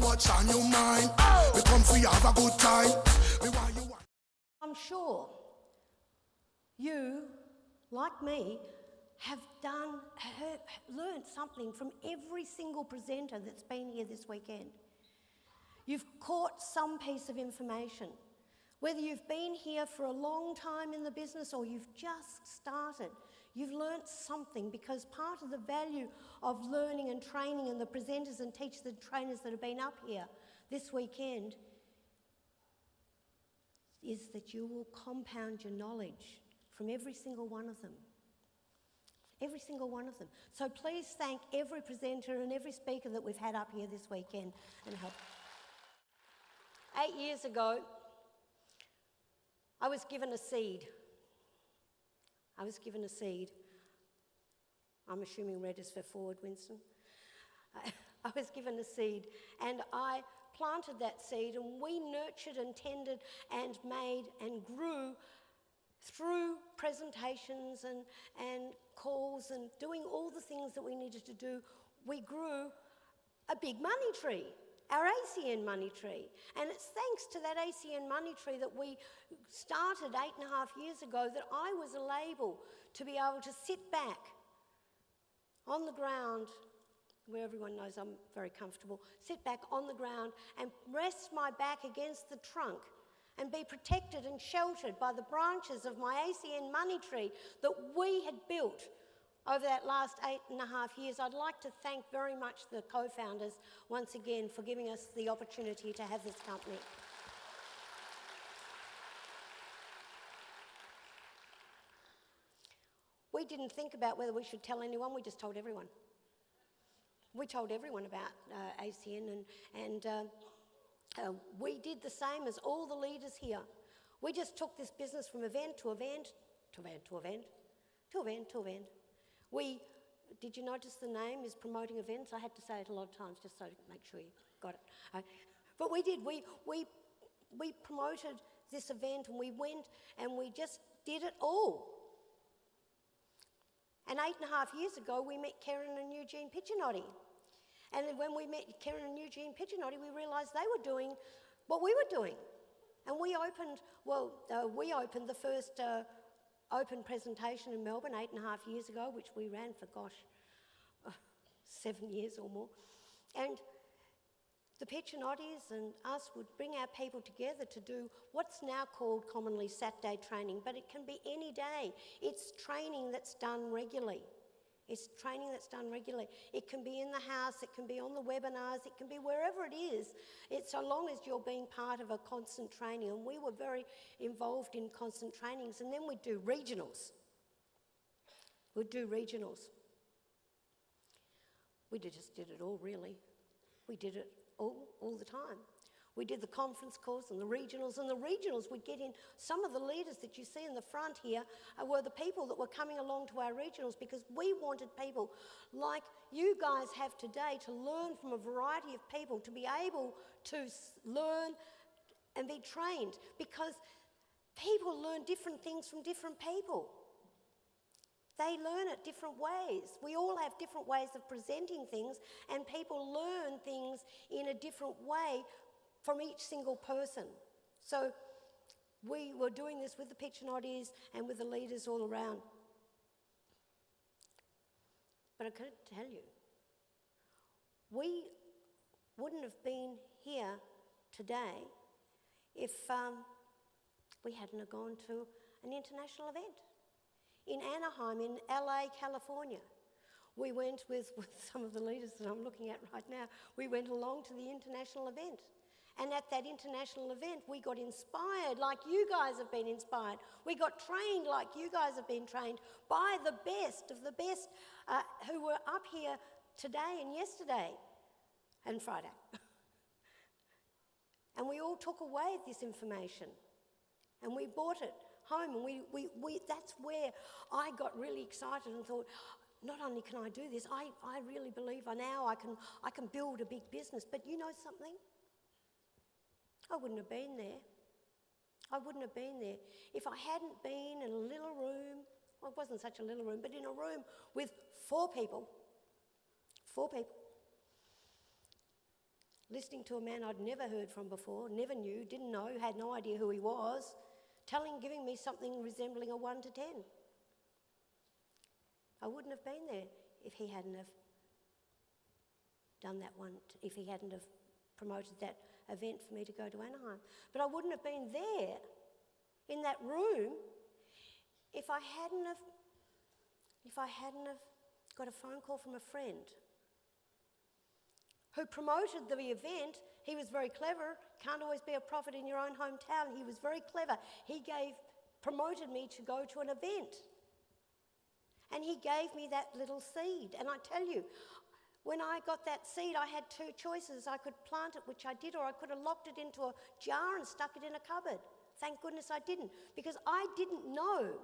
what's on your mind. We come for you, have a good time. We want you. I'm sure you, like me, have learned something from every single presenter that's been here this weekend. You've caught some piece of information. Whether you've been here for a long time in the business or you've just started, you've learnt something, because part of the value of learning and training and the presenters and teachers and trainers that have been up here this weekend is that you will compound your knowledge from every single one of them. Every single one of them. So please thank every presenter and every speaker that we've had up here this weekend and help. 8 years ago, I was given a seed. I'm assuming red is for forward, Winston. I was given a seed, and I planted that seed, and we nurtured and tended and made and grew through presentations and calls and doing all the things that we needed to do. We grew a big money tree, our ACN money tree. And it's thanks to that ACN money tree that we started 8.5 years ago that I was able to be able to sit back on the ground, where everyone knows I'm very comfortable, sit back on the ground and rest my back against the trunk and be protected and sheltered by the branches of my ACN money tree that we had built over that last 8.5 years. I'd like to thank very much the co-founders once again for giving us the opportunity to have this company. We didn't think about whether we should tell anyone, we just told everyone. We told everyone about ACN, and we did the same as all the leaders here. We just took this business from event to event, to event to event, to event to event. Did you notice the name is promoting events? I had to say it a lot of times just so to make sure you got it. But we did. We promoted this event, and we went and we just did it all. And 8.5 years ago, we met Karen and Eugene Piccianotti. And then when we met Karen and Eugene Piccianotti, we realised they were doing what we were doing. And we opened the first open presentation in Melbourne 8.5 years ago, which we ran for, 7 years or more. And the Piccianottis and us would bring our people together to do what's now called commonly Saturday training, but it can be any day. It's training that's done regularly. It can be in the house, it can be on the webinars, it can be wherever it is. It's so long as you're being part of a constant training. And we were very involved in constant trainings. And then we'd do regionals. We just did it all, really. We did it all the time. We did the conference calls and the regionals would get in. Some of the leaders that you see in the front here were the people that were coming along to our regionals, because we wanted people like you guys have today to learn from a variety of people, to be able to learn and be trained, because people learn different things from different people. They learn it different ways. We all have different ways of presenting things, and people learn things in a different way from each single person. So we were doing this with the Piccianottis and with the leaders all around. But I can tell you, we wouldn't have been here today if we hadn't have gone to an international event. In Anaheim, in LA, California. We went with some of the leaders that I'm looking at right now, we went along to the international event. And at that international event, we got inspired like you guys have been inspired. We got trained like you guys have been trained by the best of the best who were up here today and yesterday and Friday. And we all took away this information and we brought it home, and that's where I got really excited and thought, not only can I do this, I really believe now I can build a big business. But you know something? I wouldn't have been there. If I hadn't been in a little room, well, it wasn't such a little room, but in a room with four people, listening to a man I'd never heard from before, never knew, didn't know, had no idea who he was, giving me something resembling a 1 to 10. I wouldn't have been there if he hadn't have done that one, if he hadn't have promoted that event for me to go to Anaheim. But I wouldn't have been there in that room if I hadn't have got a phone call from a friend who promoted the event. He was very clever. Can't always be a prophet in your own hometown. He was very clever. He promoted me to go to an event. And he gave me that little seed. And I tell you, when I got that seed, I had two choices. I could plant it, which I did, or I could have locked it into a jar and stuck it in a cupboard. Thank goodness I didn't, because I didn't know.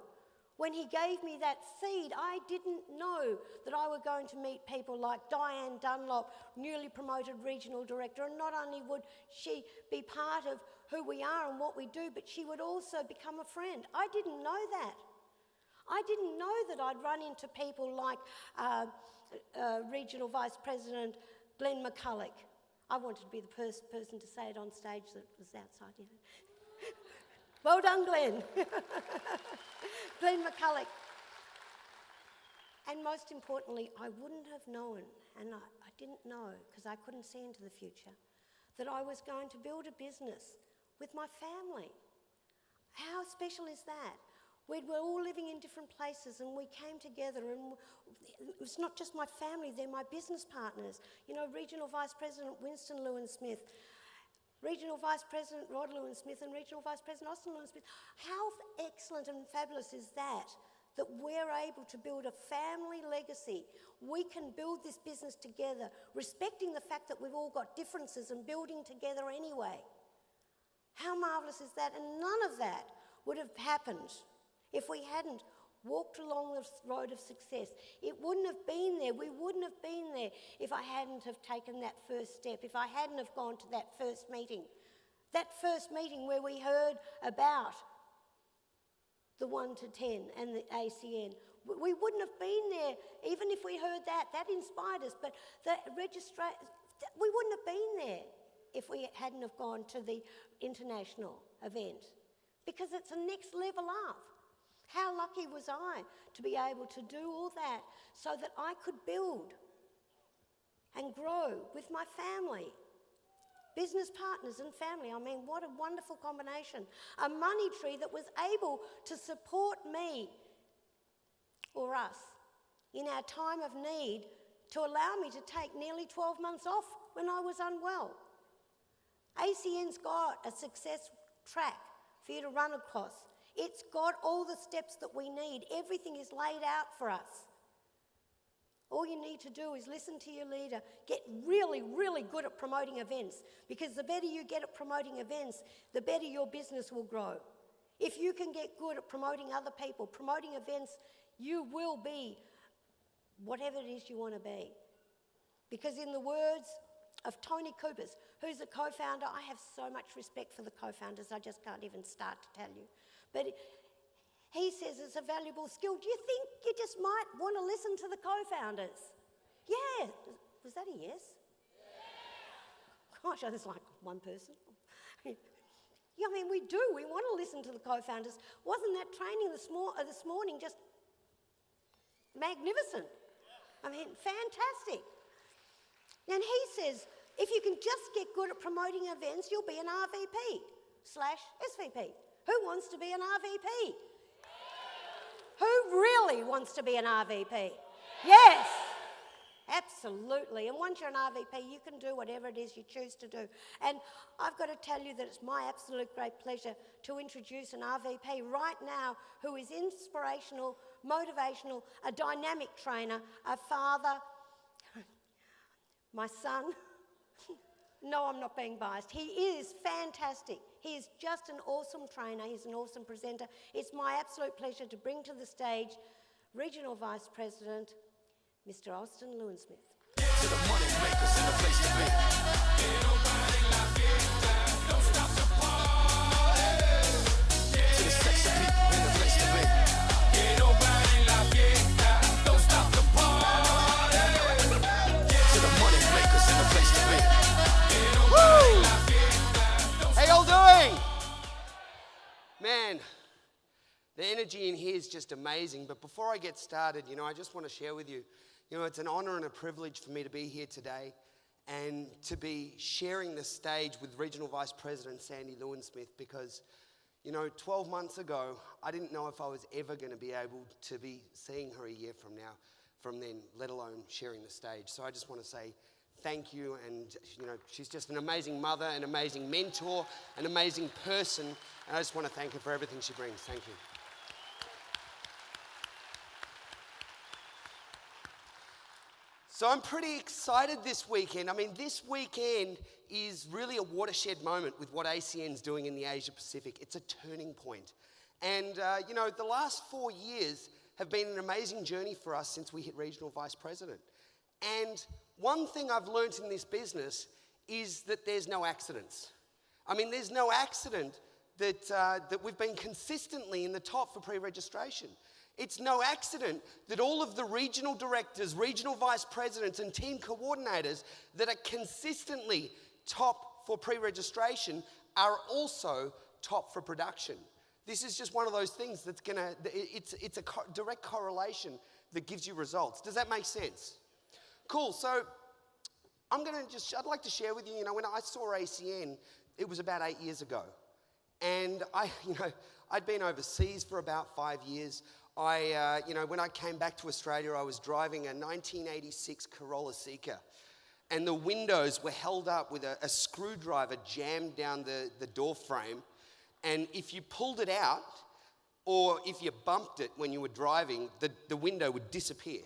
When he gave me that seed, I didn't know that I were going to meet people like Diane Dunlop, newly promoted regional director, and not only would she be part of who we are and what we do, but she would also become a friend. I didn't know that. I didn't know that I'd run into people like Regional Vice President Glenn McCulloch. I wanted to be the first person to say it on stage that was outside. You know. Well done, Glenn. Glenn McCulloch. And most importantly, I wouldn't have known, and I didn't know because I couldn't see into the future, that I was going to build a business with my family. How special is that? We were all living in different places and we came together, and it's not just my family, they're my business partners. You know, Regional Vice President Winston Lewinsmith, Regional Vice President Rod Lewinsmith and Regional Vice President Austin Lewinsmith. How excellent and fabulous is that we're able to build a family legacy. We can build this business together, respecting the fact that we've all got differences and building together anyway. How marvellous is that? And none of that would have happened if we hadn't walked along the road of success. It wouldn't have been there. We wouldn't have been there if I hadn't have taken that first step, if I hadn't have gone to that first meeting. That first meeting where we heard about the 1 to 10 and the ACN. We wouldn't have been there even if we heard that. That inspired us. But the we wouldn't have been there if we hadn't have gone to the international event, because it's a next level up. How lucky was I to be able to do all that so that I could build and grow with my family, business partners and family. I mean, what a wonderful combination. A money tree that was able to support me or us in our time of need, to allow me to take nearly 12 months off when I was unwell. ACN's got a success track for you to run across. It's got all the steps that we need. Everything is laid out for us. All you need to do is listen to your leader. Get really, really good at promoting events, because the better you get at promoting events, the better your business will grow. If you can get good at promoting other people, promoting events, you will be whatever it is you want to be. Because in the words of Tony Coopers, who's a co-founder, I have so much respect for the co-founders, I just can't even start to tell you. But he says it's a valuable skill. Do you think you just might want to listen to the co-founders? Yeah. Was that a yes? Yeah. Gosh, I was like one person. Yeah, I mean, we do. We want to listen to the co-founders. Wasn't that training this morning just magnificent? I mean, fantastic. And he says, if you can just get good at promoting events, you'll be an RVP/SVP. Who wants to be an RVP? Who really wants to be an RVP? Yes, absolutely. And once you're an RVP, you can do whatever it is you choose to do. And I've got to tell you that it's my absolute great pleasure to introduce an RVP right now who is inspirational, motivational, a dynamic trainer, a father, my son. No, I'm not being biased. He is fantastic. He is just an awesome trainer. He's an awesome presenter. It's my absolute pleasure to bring to the stage Regional Vice President, Mr. Austin Lewinsmith. To the money makers in the place to be. Don't stop the party. To the sexy people in the place to be. Don't stop the party. To the money makers in the place to be. energy in here is just amazing. But before I get started, I just want to share with you, it's an honor and a privilege for me to be here today and to be sharing the stage with Regional Vice President Sandy Lewinsmith because, 12 months ago, I didn't know if I was ever going to be able to be seeing her a year from then, let alone sharing the stage. So I just want to say thank you, and she's just an amazing mother, an amazing mentor, an amazing person, and I just want to thank her for everything she brings. Thank you. So I'm pretty excited this weekend. This weekend is really a watershed moment with what ACN's doing in the Asia Pacific. It's a turning point. And, the last 4 years have been an amazing journey for us since we hit Regional Vice President. And one thing I've learned in this business is that there's no accidents. There's no accident that we've been consistently in the top for pre-registration. It's no accident that all of the regional directors, regional vice presidents, and team coordinators that are consistently top for pre-registration are also top for production. This is just one of those things that's it's a direct correlation that gives you results. Does that make sense? Cool. So I'd like to share with you, when I saw ACN, it was about 8 years ago. And I'd been overseas for about 5 years. When I came back to Australia, I was driving a 1986 Corolla Seeker, and the windows were held up with a screwdriver jammed down the door frame, and if you pulled it out, or if you bumped it when you were driving, the window would disappear.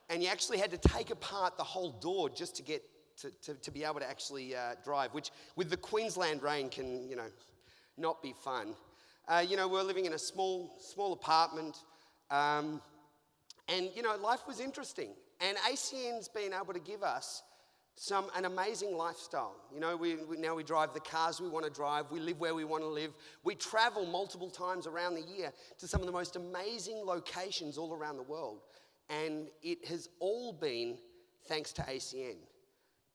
And you actually had to take apart the whole door just to get to be able to actually drive, which with the Queensland rain can, not be fun. We're living in a small apartment, and, life was interesting. And ACN's been able to give us an amazing lifestyle. Now we drive the cars we want to drive. We live where we want to live. We travel multiple times around the year to some of the most amazing locations all around the world. And it has all been thanks to ACN.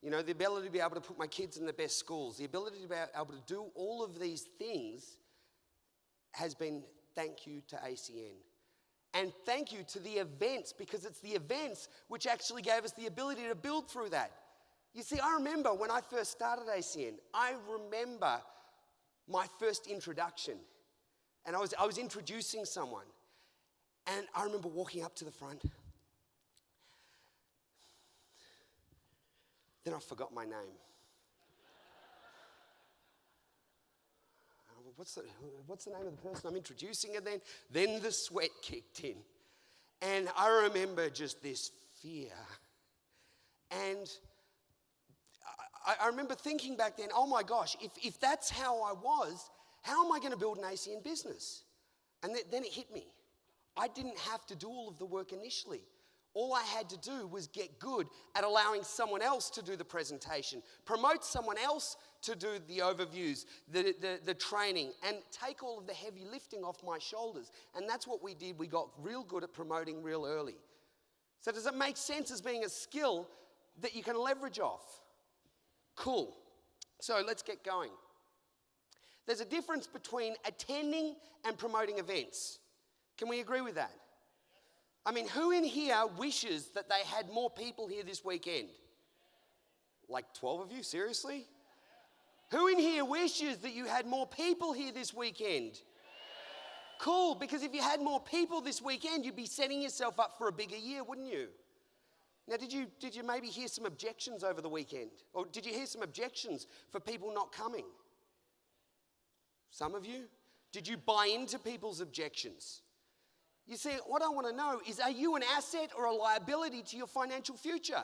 The ability to be able to put my kids in the best schools, the ability to be able to do all of these things has been thank you to ACN. And thank you to the events, because it's the events which actually gave us the ability to build through that. You see, I remember when I first started ACN, I remember my first introduction. And I was introducing someone. And I remember walking up to the front. Then I forgot my name. What's the name of the person I'm introducing? And then the sweat kicked in. And I remember just this fear. And I remember thinking back then, oh my gosh, if that's how I was, how am I going to build an ACN business? And then it hit me. I didn't have to do all of the work initially. All I had to do was get good at allowing someone else to do the presentation, promote someone else to do the overviews, the training, and take all of the heavy lifting off my shoulders. And that's what we did. We got real good at promoting real early. So does it make sense as being a skill that you can leverage off? Cool. So let's get going. There's a difference between attending and promoting events. Can we agree with that? Who in here wishes that they had more people here this weekend? Like 12 of you, seriously? Who in here wishes that you had more people here this weekend? Cool, because if you had more people this weekend, you'd be setting yourself up for a bigger year, wouldn't you? Now, did you maybe hear some objections over the weekend? Or did you hear some objections for people not coming? Some of you? Did you buy into people's objections? You see, what I want to know is, are you an asset or a liability to your financial future?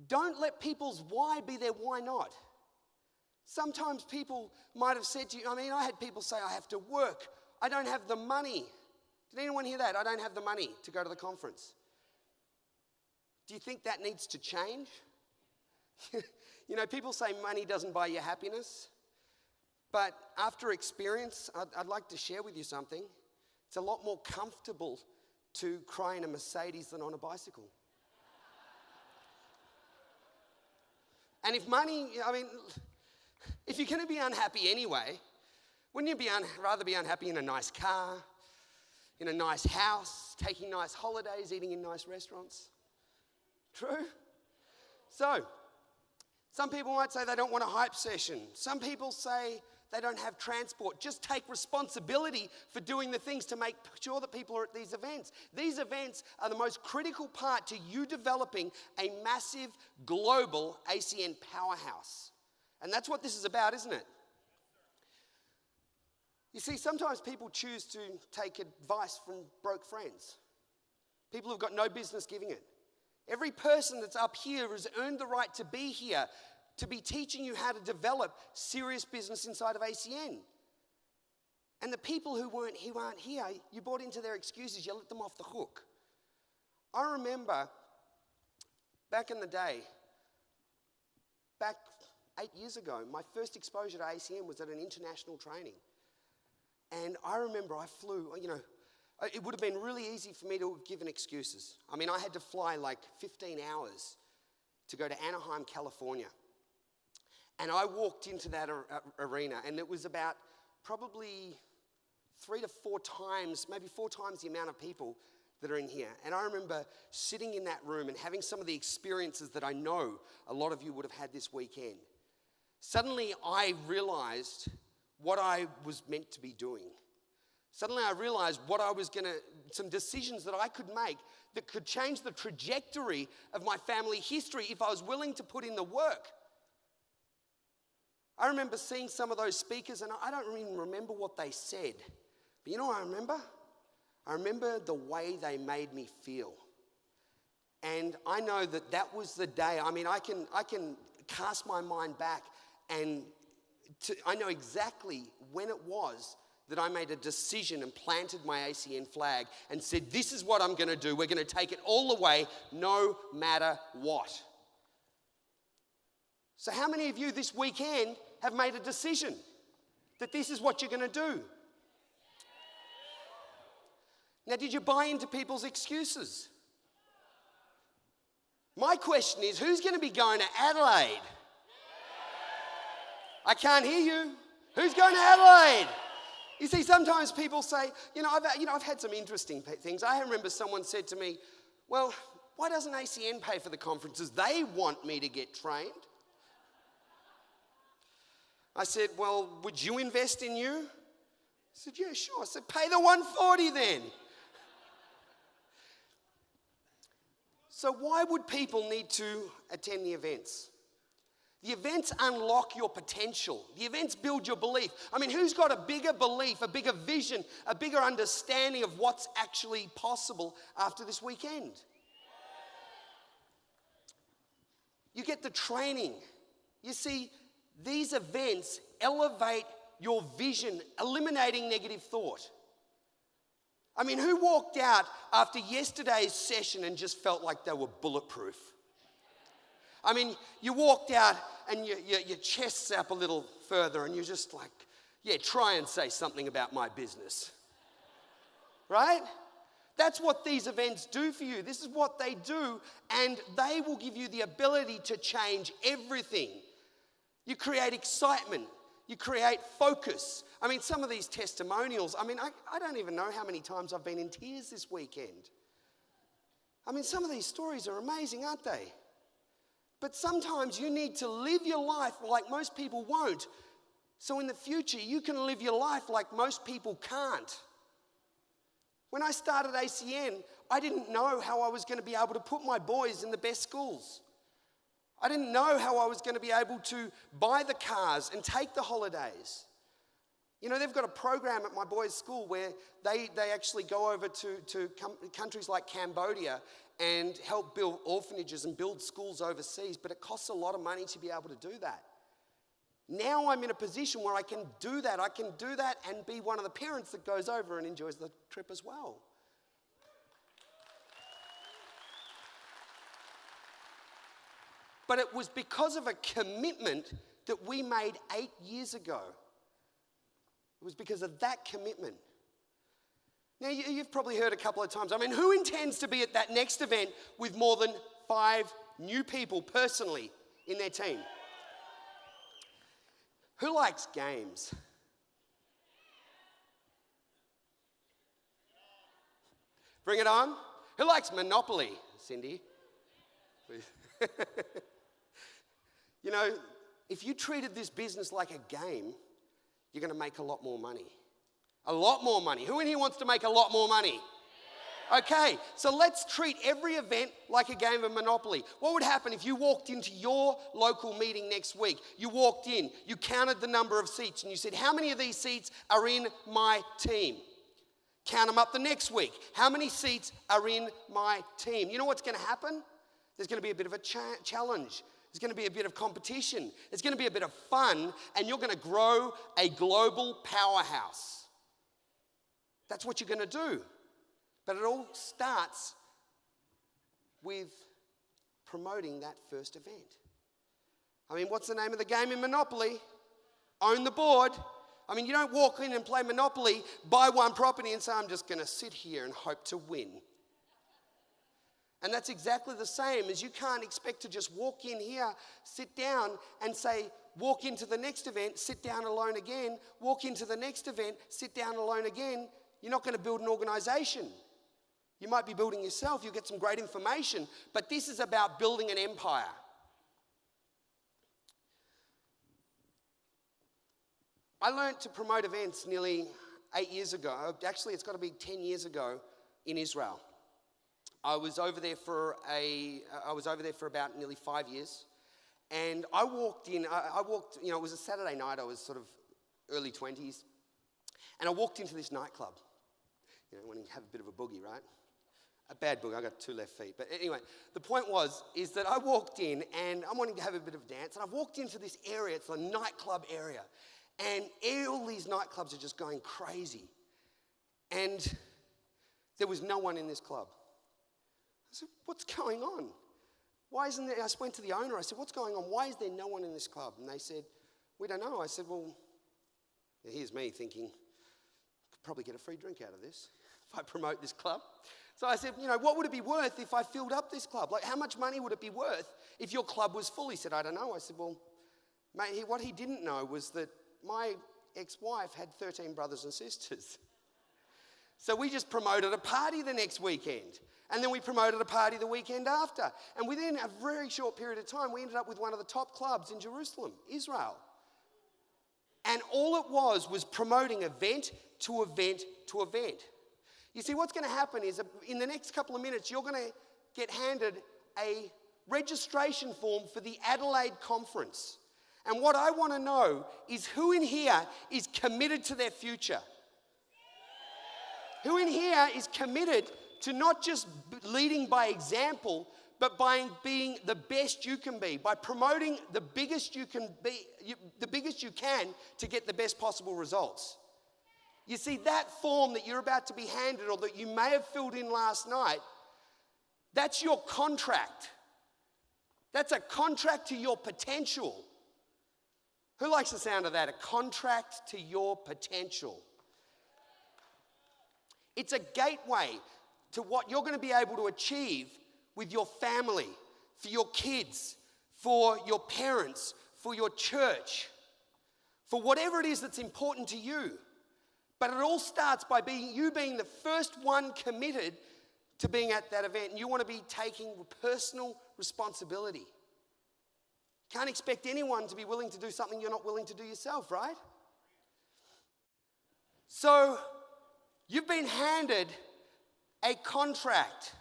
Don't let people's why be their why not. Sometimes people might have said to you, I had people say, I have to work. I don't have the money. Did anyone hear that? I don't have the money to go to the conference. Do you think that needs to change? People say money doesn't buy you happiness. But after experience, I'd like to share with you something. It's a lot more comfortable to cry in a Mercedes than on a bicycle. And if money, if you're going to be unhappy anyway, Wouldn't you rather be unhappy in a nice car, in a nice house, taking nice holidays, eating in nice restaurants? True? So, some people might say they don't want a hype session. Some people say they don't have transport. Just take responsibility for doing the things to make sure that people are at these events. These events are the most critical part to you developing a massive global ACN powerhouse. And that's what this is about, isn't it? You see, sometimes people choose to take advice from broke friends. People who've got no business giving it. Every person that's up here has earned the right to be here, to be teaching you how to develop serious business inside of ACN. And the people who aren't here, you bought into their excuses, you let them off the hook. I remember back in the day, back 8 years ago, my first exposure to ACN was at an international training. And I remember I flew, it would have been really easy for me to have given excuses. I mean, I had to fly like 15 hours to go to Anaheim, California. And I walked into that arena, and it was about probably 3 to 4 times, maybe 4 times the amount of people that are in here. And I remember sitting in that room and having some of the experiences that I know a lot of you would have had this weekend. Suddenly I realized what I was meant to be doing. Suddenly I realized some decisions that I could make that could change the trajectory of my family history if I was willing to put in the work. I remember seeing some of those speakers, and I don't even remember what they said. But you know what I remember? I remember the way they made me feel. And I know that was the day. I mean, I can cast my mind back, and I know exactly when it was that I made a decision and planted my ACN flag and said, this is what I'm going to do. We're going to take it all the way, no matter what. So how many of you this weekend have made a decision that this is what you're going to do? Now, did you buy into people's excuses? My question is, who's going to be going to Adelaide? I can't hear you. Who's going to Adelaide? You see, sometimes people say, I've had some interesting things. I remember someone said to me, well, why doesn't ACN pay for the conferences? They want me to get trained. I said, well, would you invest in you? I said, yeah, sure. I said, pay the $140 then. So why would people need to attend the events? The events unlock your potential. The events build your belief. I mean, who's got a bigger belief, a bigger vision, a bigger understanding of what's actually possible after this weekend? You get the training. You see, these events elevate your vision, eliminating negative thought. I mean, who walked out after yesterday's session and just felt like they were bulletproof? I mean, you walked out and your chest's up a little further and you're just like, yeah, try and say something about my business. Right? That's what these events do for you. This is what they do, and they will give you the ability to change everything. You create excitement. You create focus. I mean, some of these testimonials, I don't even know how many times I've been in tears this weekend. I mean, some of these stories are amazing, aren't they? But sometimes you need to live your life like most people won't. So in the future, you can live your life like most people can't. When I started ACN, I didn't know how I was going to be able to put my boys in the best schools. I didn't know how I was going to be able to buy the cars and take the holidays. You know, they've got a program at my boys' school where they actually go over to countries like Cambodia and help build orphanages and build schools overseas, but it costs a lot of money to be able to do that. Now I'm in a position where I can do that. I can do that and be one of the parents that goes over and enjoys the trip as well. But it was because of a commitment that we made 8 years ago. It was because of that commitment. Now, you've probably heard a couple of times, who intends to be at that next event with more than 5 new people personally in their team? Who likes games? Bring it on. Who likes Monopoly, Cindy? You know, if you treated this business like a game, you're going to make a lot more money. A lot more money. Who in here wants to make a lot more money? Okay, so let's treat every event like a game of Monopoly. What would happen if you walked into your local meeting next week? You walked in, you counted the number of seats, and you said, how many of these seats are in my team? Count them up the next week. How many seats are in my team? You know what's going to happen? There's going to be a bit of a challenge. There's going to be a bit of competition. There's going to be a bit of fun, and you're going to grow a global powerhouse. That's what you're going to do. But it all starts with promoting that first event. I mean, what's the name of the game in Monopoly? Own the board. I mean, you don't walk in and play Monopoly, buy one property and say, I'm just going to sit here and hope to win. And that's exactly the same as you can't expect to just walk in here, sit down and say, walk into the next event, sit down alone again, walk into the next event, sit down alone again. You're not going to build an organization. You might be building yourself, you'll get some great information, but this is about building an empire. I learned to promote events nearly 8 years ago. Actually, it's got to be 10 years ago in Israel. I was over there for about nearly 5 years, and I walked in. You know, it was a Saturday night. I was sort of early 20s, and I walked into this nightclub. You know, when you have a bit of a boogie, right? A bad boogie. I got 2 left feet. But anyway, the point is that I walked in, and I'm wanting to have a bit of dance, and I've walked into this area. It's a nightclub area. And all these nightclubs are just going crazy. And there was no one in this club. I said, what's going on? Why isn't there? I went to the owner. I said, what's going on? Why is there no one in this club? And they said, we don't know. I said, well, here's me thinking, I could probably get a free drink out of this if I promote this club. So I said, you know, what would it be worth if I filled up this club? Like, how much money would it be worth if your club was full? He said, I don't know. I said, well, mate, what he didn't know was that my ex-wife had 13 brothers and sisters. So we just promoted a party the next weekend. And then we promoted a party the weekend after. And within a very short period of time, we ended up with one of the top clubs in Jerusalem, Israel. And all it was promoting event to event to event. You see, what's going to happen is in the next couple of minutes, you're going to get handed a registration form for the Adelaide conference. And what I want to know is who in here is committed to their future? Who in here is committed to not just leading by example, but by being the best you can be, by promoting the biggest you can be, the biggest you can to get the best possible results? You see, that form that you're about to be handed or that you may have filled in last night, that's your contract. That's a contract to your potential. Who likes the sound of that? A contract to your potential. It's a gateway to what you're going to be able to achieve with your family, for your kids, for your parents, for your church, for whatever it is that's important to you. But it all starts by you being the first one committed to being at that event. And you want to be taking personal responsibility. Can't expect anyone to be willing to do something you're not willing to do yourself, right? So you've been handed a contract.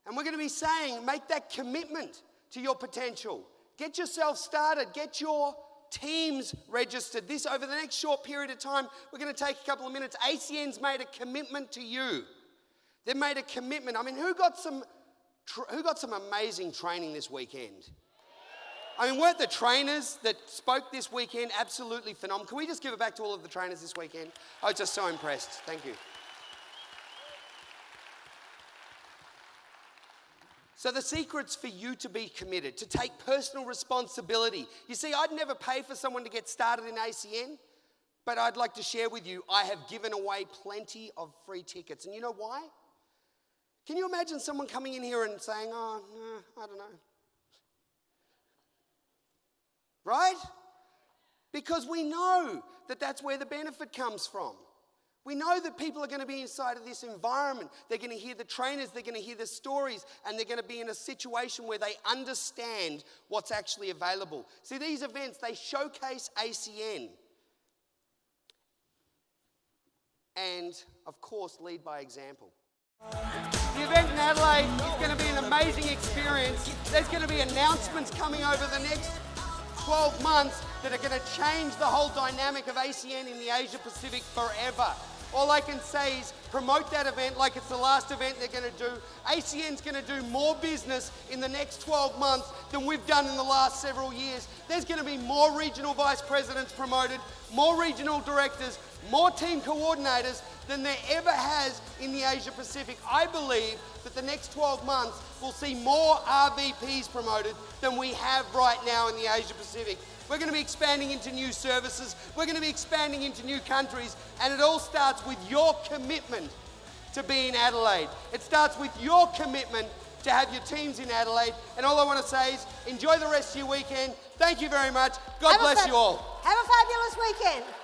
And we're going to be saying, make that commitment to your potential. Get yourself started. Get your teams registered. This over the next short period of time, we're going to take a couple of minutes. ACN's made a commitment to you. They've made a commitment. I mean, who got some amazing training this weekend? I mean, weren't the trainers that spoke this weekend absolutely phenomenal? Can we just give it back to all of the trainers this weekend? I was just so impressed. Thank you. So the secret's for you to be committed, to take personal responsibility. You see, I'd never pay for someone to get started in ACN, but I'd like to share with you, I have given away plenty of free tickets. And you know why? Can you imagine someone coming in here and saying, oh, no, I don't know. Right? Because we know that that's where the benefit comes from. We know that people are going to be inside of this environment. They're going to hear the trainers, they're going to hear the stories, and they're going to be in a situation where they understand what's actually available. See, these events, they showcase ACN. And, of course, lead by example. The event in Adelaide is going to be an amazing experience. There's going to be announcements coming over the next 12 months that are going to change the whole dynamic of ACN in the Asia Pacific forever. All I can say is promote that event like it's the last event they're going to do. ACN's going to do more business in the next 12 months than we've done in the last several years. There's going to be more regional vice presidents promoted, more regional directors, more team coordinators than there ever has in the Asia Pacific. I believe that the next 12 months will see more RVPs promoted than we have right now in the Asia Pacific. We're going to be expanding into new services. We're going to be expanding into new countries. And it all starts with your commitment to be in Adelaide. It starts with your commitment to have your teams in Adelaide. And all I want to say is enjoy the rest of your weekend. Thank you very much. God bless you all. Have a fabulous weekend.